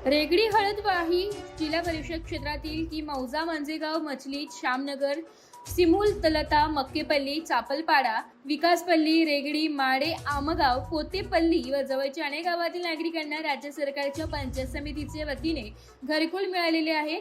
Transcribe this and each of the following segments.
रेगडी हळदवाही जिल्हा परिषद क्षेत्रातील की मौजा मंजेगाव मचलीत श्यामनगर सिमूल तलता मक्केपल्ली चापलपाडा विकासपल्ली रेगडी माडे आमगाव पोतेपल्ली व जवळच्या अनेक गावातील नागरिकांना राज्य सरकारच्या पंचायत समितीचे वतीने घरकुल मिळालेले आहे।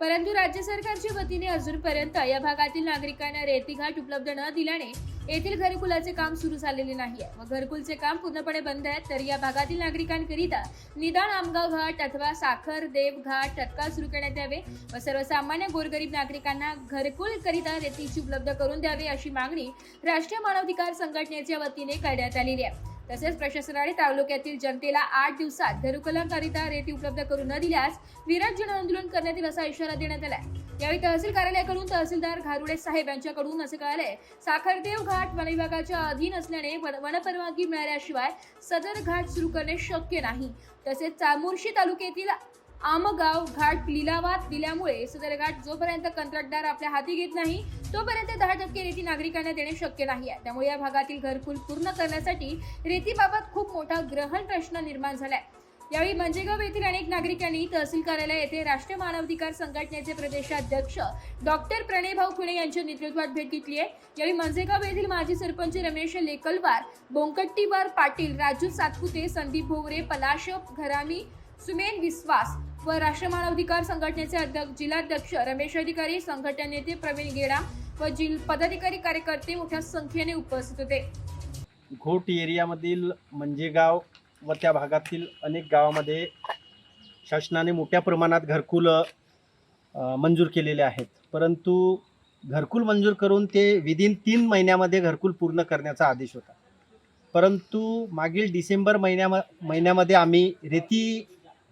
परंतु राज्य सरकारच्या वतीने अजूनपर्यंत या भागातील नागरिकांना रेती घाट उपलब्ध न दिल्याने येथील घरकुलाचे काम सुरू झालेले नाही व घरकुलचे काम पूर्णपणे बंद आहे। तर या भागातील नागरिकांकरिता निदान आमगाव घाट अथवा साखर देव घाट तत्काळ सुरू करण्यात यावे व सर्वसामान्य गोरगरीब नागरिकांना घरकुल करिता रेतीची उपलब्ध करून द्यावे अशी मागणी राष्ट्रीय मानवाधिकार संघटनेच्या वतीने करण्यात आलेली आहे। तसेच प्रशासनाने तालुक्यातील जनतेला 8 दिवसात घरकुलाकरिता रेती उपलब्ध करून न दिल्यास विराट जन आंदोलन करण्यात येईल असा इशारा देण्यात आला आहे। यावेळी तहसील कार्यालयाकडून तहसीलदार घारुडे साहेब यांच्याकडून असे कळाले, साखरदेव घाट वन विभागाच्या अधीन असल्याने वनपरवानगी मिळाल्याशिवाय सदर घाट सुरू करणे शक्य नाही। तसेच चामोर्शी तालुक्यातील आमगाव घाट लिलावात दिल्यामुळे सदर घाट जोपर्यंत कंत्राटदार आपल्या हाती घेत नाही तोपर्यंत 10% रेती नागरिकांना देणे शक्य नाही आहे। त्यामुळे या भागातील घरकुल पूर्ण करण्यासाठी रेतीबाबत खूप मोठा ग्रहण प्रश्न निर्माण झालाय। यावेळी मंजेगाव येथील अनेक नागरिकांनी तहसील कार्यालय येथे राष्ट्रीय मानवाधिकार संघटनेचे प्रदेशाध्यक्ष डॉक्टर प्रणयभाऊ खुणे यांच्या नेतृत्वात भेट घेतली आहे। यावेळी मंजेगाव येथील माजी सरपंच रमेश लेकलवार, बोंकट्टीवार पाटील, राजू सातपुते, संदीप भोवरे, पलाश घरामी, सुमेन विश्वास व राष्ट्रीय मानवाधिकार संघटनेचे जिल्हाध्यक्ष रमेश अधिकारी, संघटन नेते प्रवीण गेडा व पदाधिकारी कार्यकर्ते मोठ्या संख्येने उपस्थित होते। घोट एरियामधील मंजेगाव व त्या भागातील अनेक गावामध्ये शासनाने मोठ्या प्रमाणात घरकुल मंजूर केलेले आहेत, परंतु घरकुल मंजूर करून ते विदिन 3 महिन्यामध्ये घरकुल पूर्ण करण्याचा आदेश होता। परंतु मागील डिसेंबर महिन्यामध्ये आम्ही रेती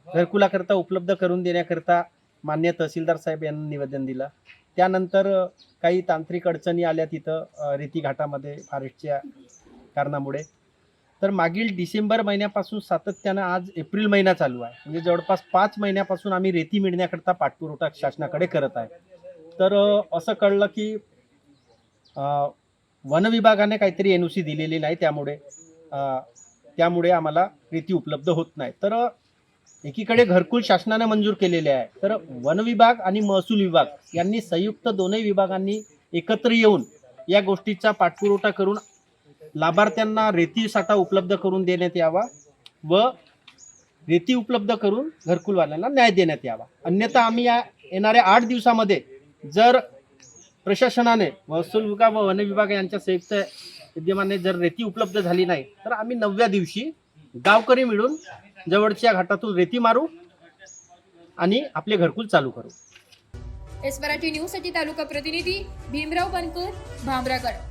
घरकुलाकरता उपलब्ध करून देण्याकरता मान्य तहसीलदार साहेब यांना निवेदन दिलं। त्यानंतर काही तांत्रिक अडचणी आल्या तिथं रेती घाटामध्ये फॉरेस्टच्या कारणामुळे। तर मागील डिसेंबर महिन्यापासून सातत्यानं आज एप्रिल महिना चालू आहे, म्हणजे जवळपास 5 महिन्यापासून आम्ही रेती मिळण्याकरता पाठपुरावा शासनाकडे करत आहे। तर असं कळलं की वन विभागाने काहीतरी NOC दिलेली नाही, त्यामुळे आम्हाला रेती उपलब्ध होत नाही। तर एकीकडे घरकुल शासनाने मंजूर केलेले आहे, तर वन विभाग आणि महसूल विभाग यांनी संयुक्त दोन्ही विभागांनी एकत्र येऊन या गोष्टीचा पाठपुरावा करून लाभार्थ्यांना रेती साठा उपलब्ध करून देण्यात यावा व रेती उपलब्ध करून घरकुलवाल्यांना न्याय देण्यात यावा। अन्यथा आम्ही या येणाऱ्या 8 दिवसामध्ये जर प्रशासनाने महसूल विभाग व वन विभाग यांच्या संयुक्त विद्यमाने जर रेती उपलब्ध झाली नाही तर आम्ही 9व्या दिवशी गावकरी मिळून जवळच्या घाटातून रेती मारू आणि आपले घरकुल चालू करू। एस मराठी न्यूज साठी तालुका प्रतिनिधी भीमराव बनकर, भामरागड।